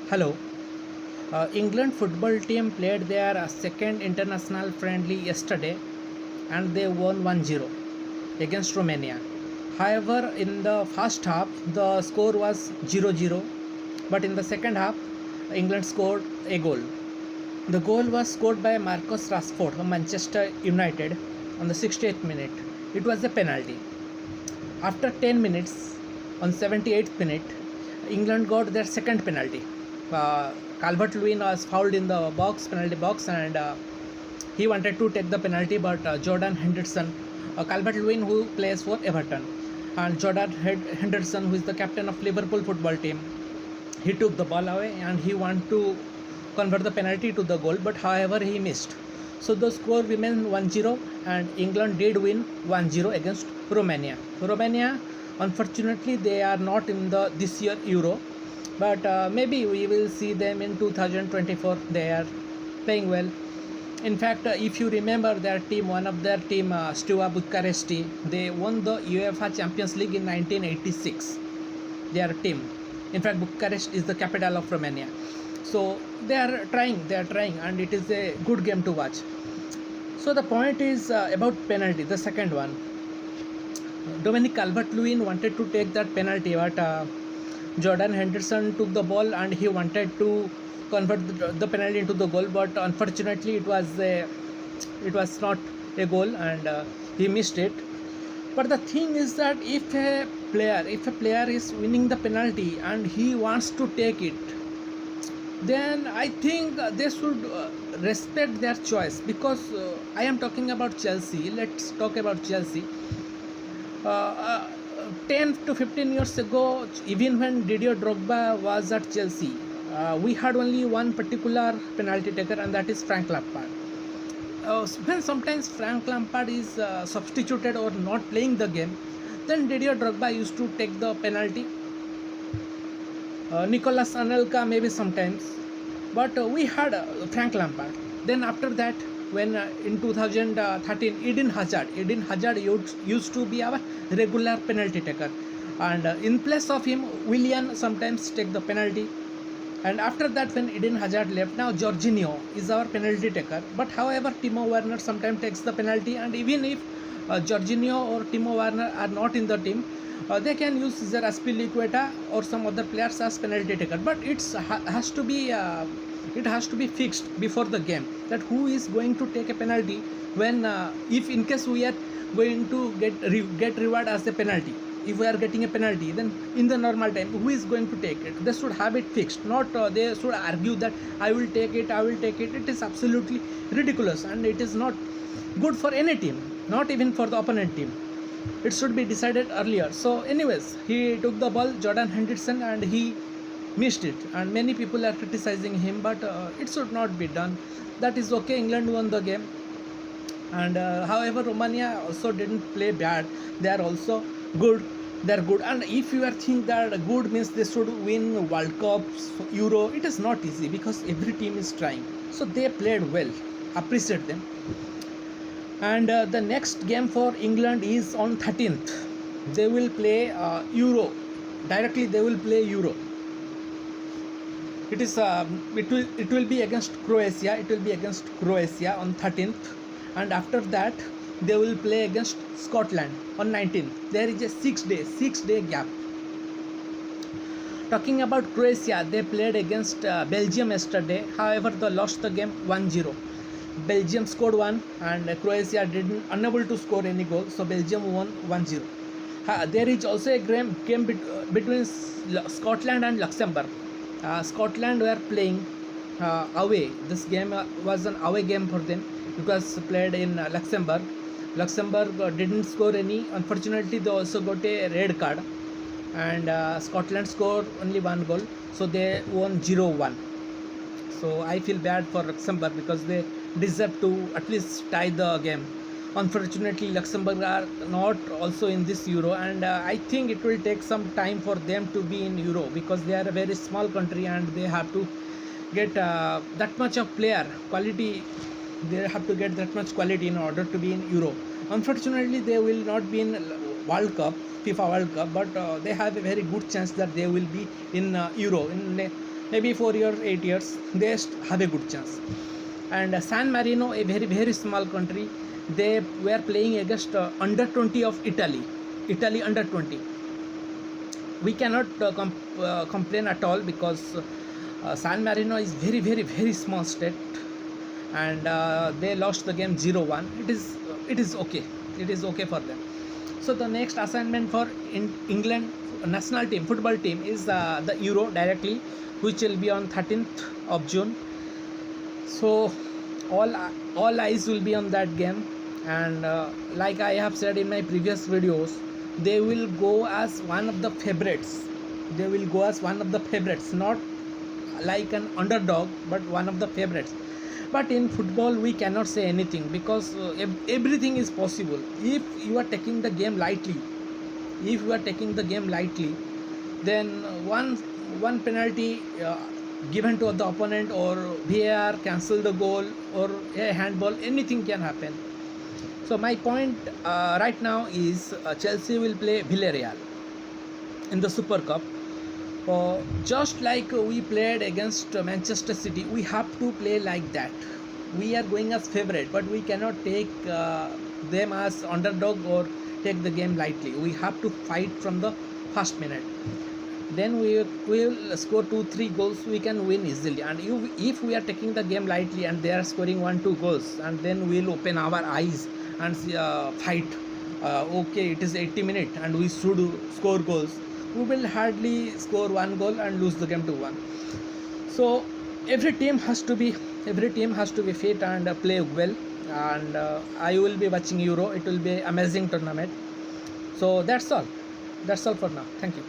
Hello. England football team played their second international friendly yesterday and they won 1-0 against Romania. However, in the first half, the score was 0-0, but in the second half, England scored a goal. The goal was scored by Marcus Rashford of Manchester United on the 68th minute. It was a penalty. After 10 minutes, on 78th minute, England got their second penalty. Calvert-Lewin was fouled in the penalty box, and he wanted to take the penalty, but Jordan Henderson, Calvert-Lewin who plays for Everton, and Jordan Henderson, who is the captain of Liverpool football team, he took the ball away and he wanted to convert the penalty to the goal, but however he missed. So the score remained 1-0 and England did win 1-0 against Romania. Romania, unfortunately, they are not in the this year Euro, but maybe we will see them in 2024. They are playing well. In fact, if you remember their team, one of their team, Steaua Bucuresti, they won the UEFA Champions League in 1986. Their team. In fact, Bucharest is the capital of Romania. So they are trying, and it is a good game to watch. So the point is about penalty, the second one. Dominic Calvert-Lewin wanted to take that penalty, but Jordan Henderson took the ball and he wanted to convert the penalty into the goal, but unfortunately it was not a goal and he missed it. But the thing is that if a player is winning the penalty and he wants to take it, then I think they should respect their choice, because I am talking about Chelsea. Let's talk about Chelsea. Uh, uh, 10 to 15 years ago, even when Didier Drogba was at Chelsea, we had only one particular penalty taker, and that is Frank Lampard. When sometimes Frank Lampard is substituted or not playing the game, then Didier Drogba used to take the penalty. Nicolas Anelka maybe sometimes, but we had Frank Lampard. Then after that, when in 2013 Eden Hazard used to be our regular penalty taker, and in place of him Willian sometimes take the penalty. And after that, when Eden Hazard left, now Jorginho is our penalty taker. But however, Timo Werner sometimes takes the penalty, and even if Jorginho or Timo Werner are not in the team, they can use Cesar Azpilicueta or some other players as penalty taker. But it has to be fixed before the game, that who is going to take a penalty when if in case we are going to get reward as a penalty. If we are getting a penalty, then in the normal time, who is going to take it? They should have it fixed, not they should argue that I will take it. It is absolutely ridiculous, and it is not good for any team, not even for the opponent team. It should be decided earlier. So anyways, he took the ball, Jordan Henderson, and he missed it, and many people are criticizing him, but it should not be done. That is okay. England won the game, and however, Romania also didn't play bad. They are also good. They're good. And if you are think that good means they should win World Cups, Euro, it is not easy, because every team is trying. So they played well. Appreciate them. And the next game for England is on 13th. They will play Euro. Directly they will play Euro. It will be against Croatia. It will be against Croatia on 13th, and after that they will play against Scotland on 19th. There is a 6-day gap. Talking about Croatia, they played against Belgium yesterday. However, they lost the game 1-0. Belgium scored one, and Croatia unable to score any goal. So Belgium won 1-0. There is also a game between Scotland and Luxembourg. Scotland were playing away. This game was an away game for them. It was played in Luxembourg. Luxembourg didn't score any. Unfortunately, they also got a red card, and Scotland scored only one goal, so they won 0-1. So I feel bad for Luxembourg, because they deserve to at least tie the game. Unfortunately, Luxembourg are not also in this Euro, and I think it will take some time for them to be in Euro, because they are a very small country and they have to get that much of player quality. They have to get that much quality in order to be in Euro. Unfortunately, they will not be in World Cup, FIFA World Cup, but they have a very good chance that they will be in Euro, in maybe 4 years, 8 years, they have a good chance. And San Marino, a very very small country, they were playing against under 20 of Italy under 20. We cannot complain at all, because San Marino is very very very small state, and they lost the game 0-1. It is okay, it is okay for them. So the next assignment for England national team football team is the Euro directly, which will be on 13th of June. So all eyes will be on that game, and like I have said in my previous videos, they will go as one of the favorites. They will go as one of the favorites, not like an underdog, but one of the favorites. But in football we cannot say anything, because everything is possible if you are taking the game lightly. If you are taking the game lightly, then one penalty given to the opponent, or VAR cancel the goal, or a handball, anything can happen. So my point right now is Chelsea will play Villarreal in the Super Cup. Just like we played against Manchester City, we have to play like that. We are going as favorite, but we cannot take them as underdog or take the game lightly. We have to fight from the first minute. Then we will score 2-3 goals, we can win easily. And if we are taking the game lightly and they are scoring 1-2 goals, and then we'll open our eyes and fight. Okay, it is 80 minutes and we should score goals. We will hardly score one goal and lose the game 2-1. So every team has to be fit and play well. And I will be watching Euro. It will be amazing tournament. So that's all for now. Thank you.